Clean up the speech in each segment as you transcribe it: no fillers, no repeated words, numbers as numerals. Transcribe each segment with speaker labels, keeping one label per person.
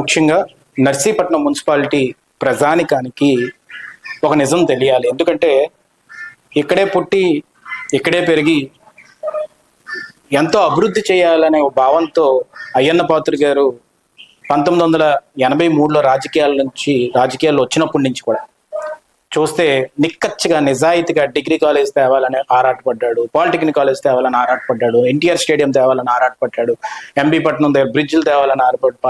Speaker 1: ముఖ్యంగా నర్సీపట్నం మున్సిపాలిటీ ప్రజానికానికి ఒక నిజం తెలియాలి. ఎందుకంటే ఇక్కడే పుట్టి ఇక్కడే పెరిగి ఎంతో అభివృద్ధి చేయాలనే ఒక భావంతో అయ్యన్న పాత్రుడు గారు 1983లో రాజకీయాల్లో వచ్చినప్పటి నుంచి కూడా చూస్తే నిక్కచ్చిగా నిజాయితీగా డిగ్రీ కాలేజ్ తేవాలని ఆరాటపడ్డాడు, పాలిటెక్నిక్ కాలేజ్ తేవాలని ఆరాటపడ్డాడు, ఎన్టీఆర్ స్టేడియం తేవాలని ఆరాటపడ్డాడు, ఎంబీ పట్నం దగ్గర బ్రిడ్జ్లు తేవాలని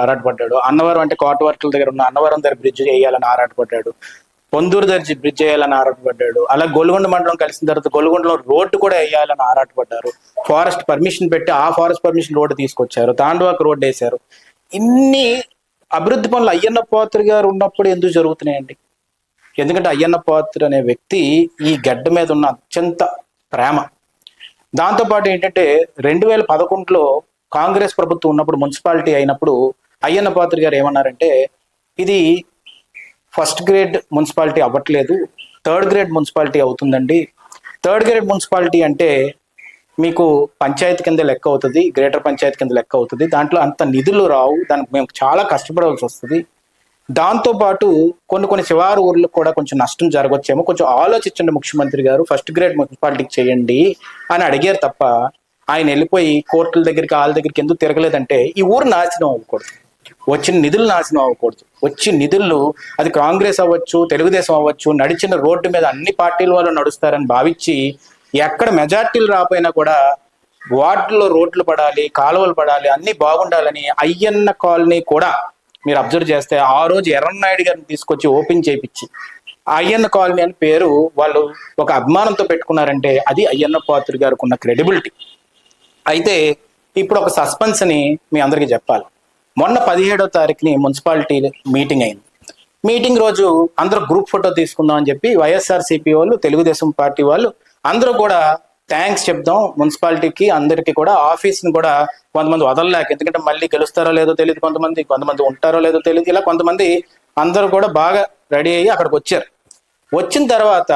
Speaker 1: ఆరాటపడ్డాడు, అన్నవరం అంటే కోట వర్కుల దగ్గర ఉన్న అన్నవరం దగ్గర బ్రిడ్జ్ వేయాలని ఆరాటపడ్డాడు, పొందూరు దగ్గర బ్రిడ్జ్ వేయాలని ఆరాటపడ్డాడు. అలా గొలుగొండ మండలం కలిసిన తర్వాత గొలుగొండలో రోడ్డు కూడా వేయాలని ఆరాటపడ్డారు. ఫారెస్ట్ పర్మిషన్ పెట్టి ఆ ఫారెస్ట్ పర్మిషన్ రోడ్డు తీసుకొచ్చారు, తాండవాకు రోడ్డు వేశారు. ఇన్ని అభివృద్ధి పనులు అయ్యన్న పాత్రుడు గారు ఉన్నప్పుడు ఎందుకు జరుగుతున్నాయండి? ఎందుకంటే అయ్యన్న పాత్రుడు అనే వ్యక్తి ఈ గడ్డ మీద ఉన్న అత్యంత ప్రేమ. దాంతోపాటు ఏంటంటే 2011లో కాంగ్రెస్ ప్రభుత్వం ఉన్నప్పుడు మున్సిపాలిటీ అయినప్పుడు అయ్యన్న పాత్రుడు గారు ఏమన్నారంటే, ఇది ఫస్ట్ గ్రేడ్ మున్సిపాలిటీ అవ్వట్లేదు, థర్డ్ గ్రేడ్ మున్సిపాలిటీ అవుతుందండి. థర్డ్ గ్రేడ్ మున్సిపాలిటీ అంటే మీకు పంచాయతీ కింద లెక్క అవుతుంది, గ్రేటర్ పంచాయతీ కింద లెక్క అవుతుంది, దాంట్లో అంత నిధులు రావు, దానికి మేము చాలా కష్టపడవలసి వస్తుంది. దాంతోపాటు కొన్ని శివారు ఊర్లకు కూడా కొంచెం నష్టం జరగవచ్చేమో, కొంచెం ఆలోచించండి ముఖ్యమంత్రి గారు, ఫస్ట్ గ్రేడ్ మున్సిపాలిటీకి చేయండి అని అడిగారు తప్ప ఆయన వెళ్ళిపోయి కోర్టుల దగ్గరికి వాళ్ళ దగ్గరికి ఎందుకు తిరగలేదంటే ఈ ఊరు నాశనం అవ్వకూడదు, వచ్చిన నిధులు నాశనం అవ్వకూడదు. వచ్చి నిధులు అది కాంగ్రెస్ అవ్వచ్చు, తెలుగుదేశం అవ్వచ్చు, నడిచిన రోడ్డు మీద అన్ని పార్టీల వాళ్ళు నడుస్తారని భావించి ఎక్కడ మెజార్టీలు రాపోయినా కూడా వార్డులో రోడ్లు పడాలి, కాలువలు పడాలి, అన్ని బాగుండాలని అయ్యన్న కాలనీ కూడా మీరు అబ్జర్వ్ చేస్తే ఆ రోజు ఎర్రన్నాయుడు గారిని తీసుకొచ్చి ఓపెన్ చేయించి అయ్యన్న కాలనీ అని పేరు వాళ్ళు ఒక అభిమానంతో పెట్టుకున్నారంటే అది అయ్యన్న పాత్రుడు గారికి ఉన్న క్రెడిబిలిటీ. అయితే ఇప్పుడు ఒక సస్పెన్స్ అని మీ అందరికీ చెప్పాలి. మొన్న 17వ తారీఖుని మున్సిపాలిటీ మీటింగ్ అయింది. మీటింగ్ రోజు అందరూ గ్రూప్ ఫోటో తీసుకుందాం అని చెప్పి వైఎస్ఆర్సీపీ వాళ్ళు, తెలుగుదేశం పార్టీ వాళ్ళు అందరూ కూడా థ్యాంక్స్ చెప్దాం మున్సిపాలిటీకి, అందరికీ కూడా ఆఫీస్ని కూడా కొంతమంది వదలలేక, ఎందుకంటే మళ్ళీ గెలుస్తారో లేదో తెలియదు, కొంతమంది ఉంటారో లేదో తెలియదు, ఇలా కొంతమంది అందరూ కూడా బాగా రెడీ అయ్యి అక్కడికి వచ్చారు. వచ్చిన తర్వాత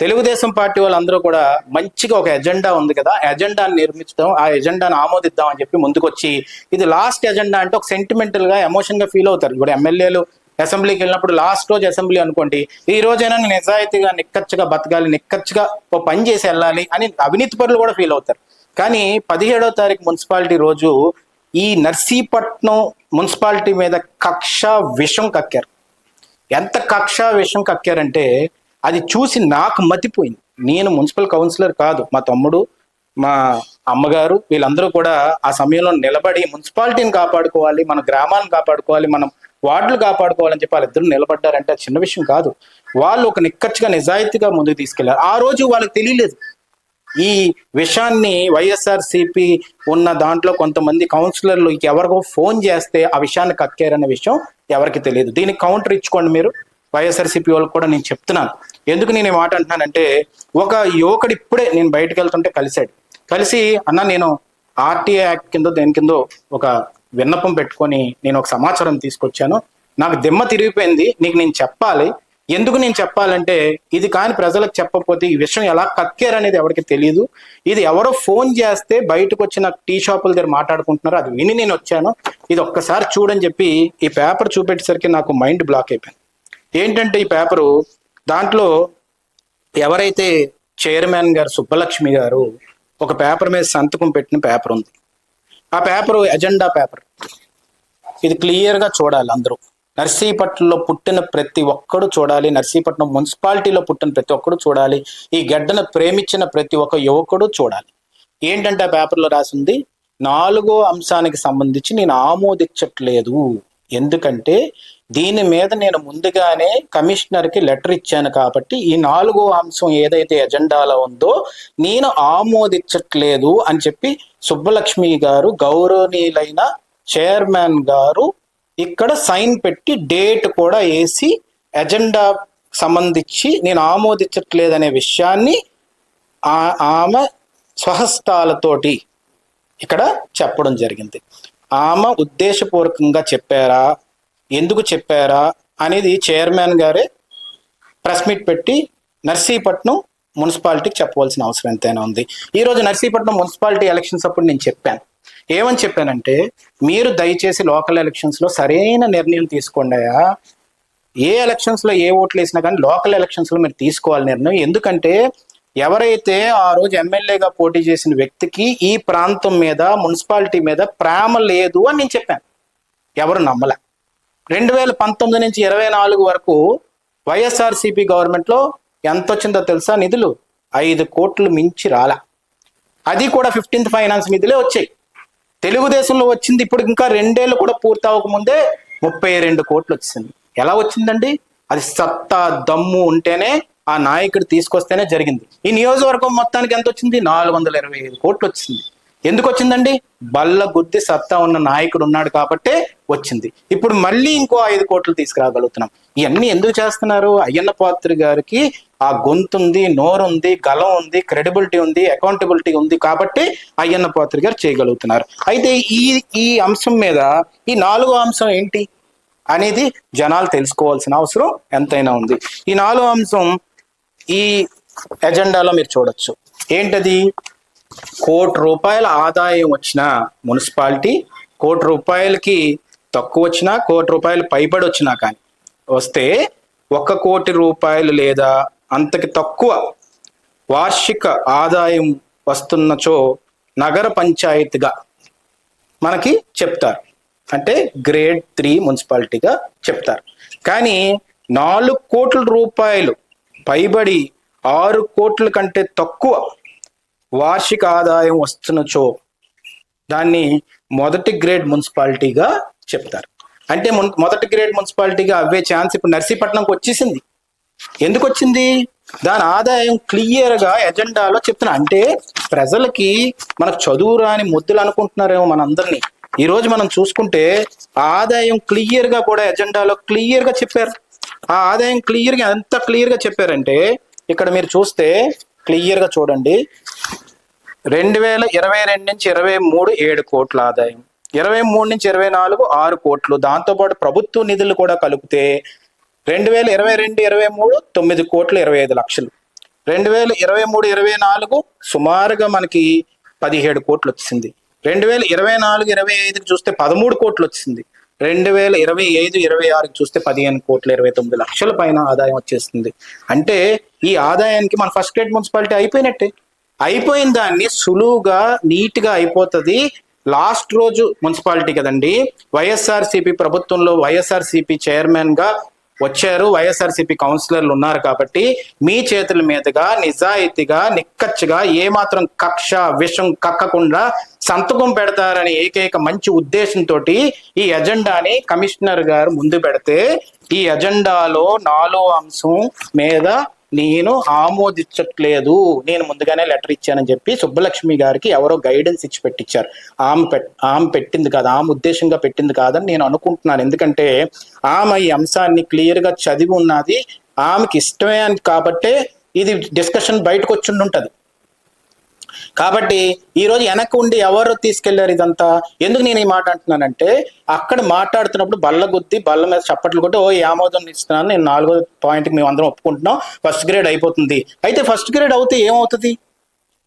Speaker 1: తెలుగుదేశం పార్టీ వాళ్ళందరూ కూడా మంచిగా ఒక ఎజెండా ఉంది కదా, ఎజెండాని నిర్మించడం, ఆ ఎజెండాను ఆమోదిద్దాం అని చెప్పి ముందుకు వచ్చి, ఇది లాస్ట్ ఎజెండా అంటే ఒక సెంటిమెంటల్ గా ఎమోషన్ గా ఫీల్ అవుతారు. ఇప్పుడు ఎమ్మెల్యేలు అసెంబ్లీకి వెళ్ళినప్పుడు లాస్ట్ రోజు అసెంబ్లీ అనుకోండి, ఈ రోజైనా నిజాయితీగా నిక్కచ్చిగా బతకాలి, నిక్కచ్చిగా ఓ పని చేసి వెళ్ళాలి అని అవినీతి పరులు కూడా ఫీల్ అవుతారు. కానీ 17వ తారీఖు మున్సిపాలిటీ రోజు ఈ నర్సీపట్నం మున్సిపాలిటీ మీద కక్ష విషం కక్కారు. ఎంత కక్ష విషం కక్కారంటే అది చూసి నాకు మతిపోయింది. నేను మున్సిపల్ కౌన్సిలర్ కాదు, మా తమ్ముడు, మా అమ్మగారు వీళ్ళందరూ కూడా ఆ సమయంలో నిలబడి మున్సిపాలిటీని కాపాడుకోవాలి, మన గ్రామాలను కాపాడుకోవాలి, మనం వార్డులు కాపాడుకోవాలని చెప్పి వాళ్ళిద్దరు నిలబడ్డారంటే అది చిన్న విషయం కాదు. వాళ్ళు ఒక నిక్కచ్చిగా నిజాయితీగా ముందుకు తీసుకెళ్లారు. ఆ రోజు వాళ్ళకి తెలియలేదు ఈ విషయాన్ని. వైఎస్ఆర్సీపీ ఉన్న దాంట్లో కొంతమంది కౌన్సిలర్లు ఎవరికో ఫోన్ చేస్తే ఆ విషయాన్ని కక్కారనే విషయం ఎవరికి తెలియదు. దీనికి కౌంటర్ ఇచ్చుకోండి మీరు వైఎస్ఆర్సీపీ వాళ్ళకి కూడా నేను చెప్తున్నాను. ఎందుకు నేను ఈ మాట అంటున్నానంటే, ఒక యువకుడు ఇప్పుడే నేను బయటకు వెళ్తుంటే కలిసి అన్న నేను ఆర్టీఐ యాక్ట్ కింద దేని కిందో ఒక విన్నపం పెట్టుకొని నేను ఒక సమాచారం తీసుకొచ్చాను, నాకు దిమ్మ తిరిగిపోయింది, నీకు నేను చెప్పాలి. ఎందుకు నేను చెప్పాలంటే ఇది కానీ ప్రజలకు చెప్పకపోతే ఈ విషయం ఎలా కక్కారనేది ఎవరికి తెలియదు. ఇది ఎవరో ఫోన్ చేస్తే బయటకు వచ్చిన టీ షాపుల దగ్గర మాట్లాడుకుంటున్నారు, అది విని నేను వచ్చాను, ఇది ఒక్కసారి చూడని చెప్పి ఈ పేపర్ చూపెట్టేసరికి నాకు మైండ్ బ్లాక్ అయిపోయింది. ఏంటంటే ఈ పేపరు, దాంట్లో ఎవరైతే చైర్మన్ గారు సుబ్బలక్ష్మి గారు ఒక పేపర్ మీద సంతకం పెట్టిన పేపర్ ఉంది. ఆ పేపరు ఎజెండా పేపర్. ఇది క్లియర్గా చూడాలి అందరూ. నర్సీపట్నంలో పుట్టిన ప్రతి ఒక్కడు చూడాలి, నర్సీపట్నం మున్సిపాలిటీలో పుట్టిన ప్రతి ఒక్కడు చూడాలి, ఈ గడ్డను ప్రేమించిన ప్రతి ఒక్క యువకుడు చూడాలి. ఏంటంటే ఆ పేపర్లో రాసింది, 4వ అంశానికి సంబంధించి నేను ఆమోదించట్లేదు, ఎందుకంటే దీని మీద నేను ముందుగానే కమిషనర్కి లెటర్ ఇచ్చాను కాబట్టి ఈ 4వ అంశం ఏదైతే ఎజెండాలో ఉందో నేను ఆమోదించట్లేదు అని చెప్పి సుబ్బలక్ష్మి గారు, గౌరవనీయులైన చైర్మన్ గారు ఇక్కడ సైన్ పెట్టి డేట్ కూడా వేసి ఎజెండా సంబంధించి నేను ఆమోదించట్లేదనే విషయాన్ని ఆమె స్వహస్తాలతోటి ఇక్కడ చెప్పడం జరిగింది. ఆమె ఉద్దేశపూర్వకంగా చెప్పారా, ఎందుకు చెప్పారా అనేది చైర్మన్ గారే ప్రెస్ మీట్ పెట్టి నర్సీపట్నం మున్సిపాలిటీకి చెప్పవలసిన అవసరం ఎంతైనా ఉంది. ఈరోజు నర్సీపట్నం మున్సిపాలిటీ ఎలక్షన్స్ అప్పుడు నేను చెప్పాను, ఏమని చెప్పానంటే, మీరు దయచేసి లోకల్ ఎలక్షన్స్ లో సరైన నిర్ణయం తీసుకోండి. ఏ ఎలక్షన్స్ లో ఏ ఓట్లు వేసినా కానీ లోకల్ ఎలక్షన్స్ లో మీరు తీసుకోవాలి నిర్ణయం. ఎందుకంటే ఎవరైతే ఆ రోజు ఎమ్మెల్యేగా పోటీ చేసిన వ్యక్తికి ఈ ప్రాంతం మీద, మున్సిపాలిటీ మీద ప్రేమ లేదు అని నేను చెప్పాను. ఎవరు నమ్మలే. 2019 నుంచి 24 వరకు వైఎస్ఆర్సీపీ గవర్నమెంట్ లో ఎంత వచ్చిందో తెలుసా? నిధులు 5 కోట్లు మించి రాలా. అది కూడా 15th ఫైనాన్స్ నిధులే వచ్చాయి. తెలుగుదేశంలో వచ్చింది ఇప్పుడు ఇంకా 2 ఏళ్ళు కూడా పూర్తి అవ్వకముందే 32 కోట్లు వచ్చింది. ఎలా వచ్చిందండి? అది సత్తా దమ్ము ఉంటేనే, ఆ నాయకుడు తీసుకొస్తేనే జరిగింది. ఈ నియోజకవర్గం మొత్తానికి ఎంత వచ్చింది? 425 కోట్లు వచ్చింది. ఎందుకు వచ్చిందండి? బల్ల గుద్ది సత్తా ఉన్న నాయకుడు ఉన్నాడు కాబట్టే వచ్చింది. ఇప్పుడు మళ్ళీ ఇంకో 5 కోట్లు తీసుకురాగలుగుతున్నాం. ఇవన్నీ ఎందుకు చేస్తున్నారు? అయ్యన్న పాత్రి గారికి ఆ గొంతు ఉంది, నోరు ఉంది, గలం ఉంది, క్రెడిబిలిటీ ఉంది, అకౌంటబిలిటీ ఉంది కాబట్టి అయ్యన్న పాత్రి గారు చేయగలుగుతున్నారు. అయితే ఈ అంశం మీద ఈ 4వ అంశం ఏంటి అనేది జనాలు తెలుసుకోవాల్సిన అవసరం ఎంతైనా ఉంది. ఈ 4వ అంశం ఈ ఎజెండాలో మీరు చూడొచ్చు. ఏంటది? ₹1 ఆదాయం వచ్చిన మున్సిపాలిటీ, ₹1 తక్కువ వచ్చినా, ₹1 పైబడి వచ్చినా కానీ వస్తే ₹1 కోటి లేదా అంతకి తక్కువ వార్షిక ఆదాయం వస్తున్నచో నగర పంచాయతీగా మనకి చెప్తారు. అంటే గ్రేడ్ 3 మున్సిపాలిటీగా చెప్తారు. కానీ ₹4 కోట్ల పైబడి 6 కోట్ల కంటే తక్కువ వార్షిక ఆదాయం వస్తున్నచో దాన్ని మొదటి గ్రేడ్ మున్సిపాలిటీగా చెప్తారు. అంటే మొదటి గ్రేడ్ మున్సిపాలిటీగా అవే ఛాన్స్ ఇప్పుడు నర్సీపట్నంకి వచ్చేసింది. ఎందుకు వచ్చింది? దాని ఆదాయం క్లియర్ గా ఎజెండాలో చెప్తున్నా. అంటే ప్రజలకి మనకు చదువు రాని ముద్దులు అనుకుంటున్నారేమో మనందరినీ. ఈ రోజు మనం చూసుకుంటే ఆదాయం క్లియర్ గా కూడా ఎజెండాలో క్లియర్ గా చెప్పారు. ఆ ఆదాయం క్లియర్ గా ఎంత క్లియర్ గా చెప్పారంటే, ఇక్కడ మీరు చూస్తే క్లియర్ గా చూడండి. 2022 నుంచి 23 7 కోట్ల ఆదాయం, 23 నుంచి 24 6 కోట్లు, దాంతోపాటు ప్రభుత్వ నిధులు కూడా కలిపితే 2022-23 9 కోట్ల 25 లక్షలు, 2023-24 సుమారుగా మనకి 17 కోట్లు వచ్చింది. 2024-25 చూస్తే 13 కోట్లు వచ్చింది. 2025-26 చూస్తే 15 కోట్ల 29 లక్షల పైన ఆదాయం వచ్చేస్తుంది. అంటే ఈ ఆదాయానికి మన ఫస్ట్ గ్రేడ్ మున్సిపాలిటీ అయిపోయినట్టే. అయిపోయిన దాన్ని సులువుగా నీట్ గా అయిపోతుంది. లాస్ట్ రోజు మున్సిపాలిటీ కదండి, వైఎస్ఆర్సీపీ ప్రభుత్వంలో వైఎస్ఆర్సీపీ చైర్మన్ గా వచ్చారు, వైఎస్ఆర్సీపీ కౌన్సిలర్లు ఉన్నారు కాబట్టి మీ చేతుల మీదుగా నిజాయితీగా నిక్కచ్చిగా ఏమాత్రం కక్ష విషం కక్కకుండా సంతకం పెడతారని ఏకైక మంచి ఉద్దేశంతో ఈ ఎజెండాని కమిషనర్ గారు ముందు పెడితే, ఈ ఎజెండాలో 4వ అంశం మీద నేను ఆమోదించట్లేదు, నేను ముందుగానే లెటర్ ఇచ్చానని చెప్పి సుబ్బలక్ష్మి గారికి ఎవరో గైడెన్స్ ఇచ్చి పెట్టించారు. ఆమె పెట్టింది కాదు, ఆమె ఉద్దేశంగా పెట్టింది కాదని నేను అనుకుంటున్నాను. ఎందుకంటే ఆమె ఈ అంశాన్ని క్లియర్ గా చదివి ఉన్నది, ఆమెకి ఇష్టమే అని కాబట్టే ఇది డిస్కషన్ బయటకు వచ్చి ఉంటది. కాబట్టి ఈరోజు వెనక్కి ఉండి ఎవరు తీసుకెళ్లారు ఇదంతా? ఎందుకు నేను ఈ మాట అంటున్నానంటే, అక్కడ మాట్లాడుతున్నప్పుడు బల్ల మీద చప్పట్లు కొట్టి ఓ ఆమోదం ఇస్తున్నాను, నేను 4వ పాయింట్కి మేము అందరం ఒప్పుకుంటున్నాం, ఫస్ట్ గ్రేడ్ అయిపోతుంది. అయితే ఫస్ట్ గ్రేడ్ అవుతే ఏమవుతుంది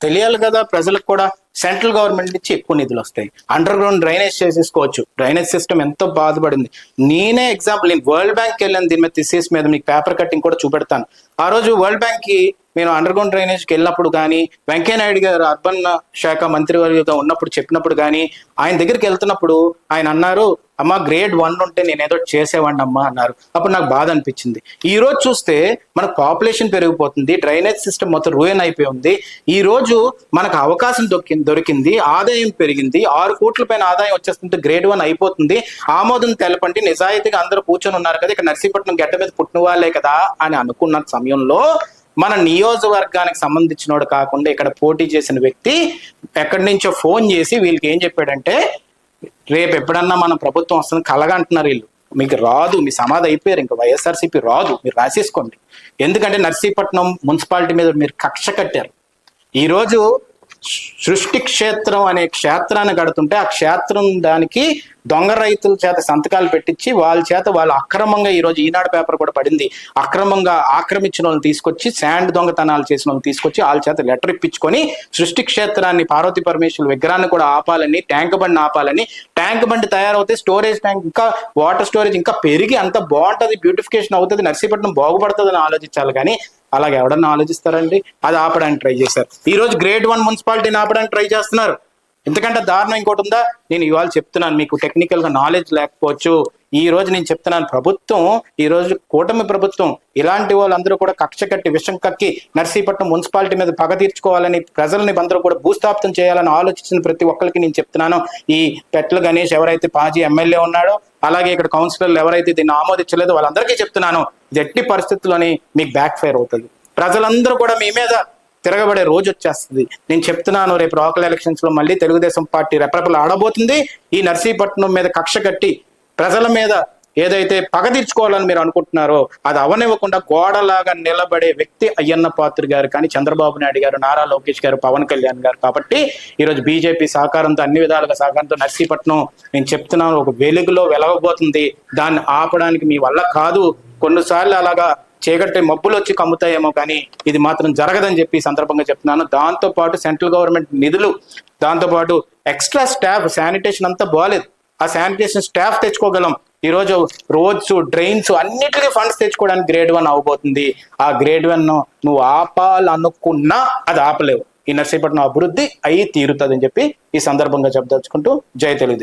Speaker 1: తెలియాలి కదా ప్రజలకు కూడా. సెంట్రల్ గవర్నమెంట్ నుంచి ఎక్కువ నిధులు వస్తాయి, అండర్ గ్రౌండ్ డ్రైనేజ్ చేసేసుకోవచ్చు. డ్రైనేజ్ సిస్టమ్ ఎంతో బాధపడింది. నేనే ఎగ్జాంపుల్, నేను వరల్డ్ బ్యాంక్కి వెళ్ళాను దీని మీద థీసిస్ మీద, మీకు పేపర్ కట్టింగ్ కూడా చూపెడతాను. ఆ రోజు వరల్డ్ బ్యాంక్ కి నేను అండర్ గ్రౌండ్ డ్రైనేజ్కి వెళ్ళినప్పుడు కానీ, వెంకయ్యనాయుడు గారు అర్బన్ శాఖ మంత్రివర్గంగా ఉన్నప్పుడు చెప్పినప్పుడు కానీ, ఆయన దగ్గరికి వెళ్తున్నప్పుడు ఆయన అన్నారు, అమ్మా గ్రేడ్ 1 ఉంటే నేను ఏదో చేసేవాడిని అమ్మా అన్నారు. అప్పుడు నాకు బాధ అనిపించింది. ఈ రోజు చూస్తే మనకు పాపులేషన్ పెరిగిపోతుంది, డ్రైనేజ్ సిస్టమ్ మొత్తం రూయన్ అయిపోయి ఉంది. ఈ రోజు మనకు అవకాశం దొరికింది, ఆదాయం పెరిగింది, 6 కోట్ల పైన ఆదాయం వచ్చేస్తుంటే గ్రేడ్ 1 అయిపోతుంది, ఆమోదం తెలపండి, నిజాయితీగా అందరూ కూర్చొని ఉన్నారు కదా, ఇక్కడ నర్సీపట్నం గడ్డ మీద పుట్టిన వాళ్ళే కదా అని అనుకున్న సమయంలో మన నియోజకవర్గానికి సంబంధించినోడు కాకుండా ఇక్కడ పోటీ చేసిన వ్యక్తి ఎక్కడి నుంచో ఫోన్ చేసి వీళ్ళకి ఏం చెప్పాడంటే, రేపు ఎప్పుడన్నా మన ప్రభుత్వం వస్తుంది కలగంటున్నారు వీళ్ళు, మీకు రాదు, మీ సమాధి అయిపోయారు, ఇంకా వైఎస్ఆర్సీపీ రాదు, మీరు రాసేసుకోండి. ఎందుకంటే నర్సీపట్నం మున్సిపాలిటీ మీద మీరు కక్ష కట్టారు. ఈరోజు సృష్టి క్షేత్రం అనే క్షేత్రాన్ని కడుతుంటే ఆ క్షేత్రం దానికి దొంగ రైతుల చేత సంతకాలు పెట్టించి వాళ్ళ చేత వాళ్ళు అక్రమంగా, ఈరోజు ఈనాడు పేపర్ కూడా పడింది, అక్రమంగా ఆక్రమించిన వాళ్ళని తీసుకొచ్చి శాండ్ దొంగతనాలు చేసిన వాళ్ళని తీసుకొచ్చి వాళ్ళ చేత లెటర్ ఇప్పించుకొని సృష్టి క్షేత్రాన్ని, పార్వతీ పరమేశ్వరుల విగ్రహాన్ని కూడా ఆపాలని, ట్యాంక్ బండి ఆపాలని, ట్యాంక్ బండి తయారవుతే స్టోరేజ్ ట్యాంక్ ఇంకా వాటర్ స్టోరేజ్ ఇంకా పెరిగి అంత బాగుంటది, బ్యూటిఫికేషన్ అవుతుంది, నర్సీపట్నం బాగుపడుతుంది అని ఆలోచించాలి. కానీ అలాగే ఎవడన్నా ఆలోచిస్తారండి? అది ఆపడానికి ట్రై చేశారు. ఈ రోజు గ్రేడ్ 1 మున్సిపాలిటీని ఆపడానికి ట్రై చేస్తున్నారు. ఎందుకంటే దారుణం ఇంకోటి ఉందా? నేను ఇవాళ చెప్తున్నాను, మీకు టెక్నికల్ గా నాలెడ్జ్ లేకపోవచ్చు. ఈ రోజు నేను చెప్తున్నాను, ప్రభుత్వం, ఈ రోజు కూటమి ప్రభుత్వం ఇలాంటి వాళ్ళందరూ కూడా కక్ష కట్టి విషం కక్కి నర్సీపట్నం మున్సిపాలిటీ మీద పగ తీర్చుకోవాలని, ప్రజల్ని అందరూ కూడా భూస్థాపితం చేయాలని ఆలోచించిన ప్రతి ఒక్కరికి నేను చెప్తున్నాను, ఈ పెట్ల గణేష్ ఎవరైతే పాజీ ఎమ్మెల్యే ఉన్నాడో, అలాగే ఇక్కడ కౌన్సిలర్లు ఎవరైతే దీన్ని ఆమోదించలేదో వాళ్ళందరికీ చెప్తున్నాను, ఇది ఎట్టి పరిస్థితుల్లోని మీకు బ్యాక్ ఫైర్ అవుతుంది. ప్రజలందరూ కూడా మీ మీద తిరగబడే రోజు వచ్చేస్తుంది. నేను చెప్తున్నాను, రేపు లోకల్ ఎలక్షన్స్ లో మళ్ళీ తెలుగుదేశం పార్టీ రెపరెపలు ఆడబోతుంది. ఈ నర్సీపట్నం మీద కక్ష కట్టి ప్రజల మీద ఏదైతే పగ తీర్చుకోవాలని మీరు అనుకుంటున్నారో అది అవనివ్వకుండా గోడలాగా నిలబడే వ్యక్తి అయ్యన్న పాత్ర గారు, కానీ చంద్రబాబు నాయుడు గారు, నారా లోకేష్ గారు, పవన్ కళ్యాణ్ గారు. కాబట్టి ఈరోజు బీజేపీ సహకారంతో, అన్ని విధాలుగా సహకారంతో నర్సీపట్నం, నేను చెప్తున్నాను, ఒక వెలుగులో వెలగబోతుంది. దాన్ని ఆపడానికి మీ వల్ల కాదు. కొన్నిసార్లు అలాగా చీకటి మబ్బులు వచ్చి కమ్ముతాయేమో, కానీ ఇది మాత్రం జరగదని చెప్పి సందర్భంగా చెప్తున్నాను. దాంతో పాటు సెంట్రల్ గవర్నమెంట్ నిధులు, దాంతో పాటు ఎక్స్ట్రా స్టాఫ్, శానిటేషన్ అంతా బాగాలేదు, ఆ శానిటేషన్ స్టాఫ్ తెచ్చుకోగలం. ఈ రోజు రోడ్స్, డ్రైన్స్ అన్నిటికీ ఫండ్స్ తెచ్చుకోవడానికి గ్రేడ్ 1 అవబోతుంది. ఆ గ్రేడ్ 1 నువ్వు ఆపాలనుకున్నా అది ఆపలేవు. ఈ నర్సీపట్నం అభివృద్ధి అయి తీరుతుంది అని చెప్పి ఈ సందర్భంగా చెప్పదలుచుకుంటూ, జై తెలుగుదేశం.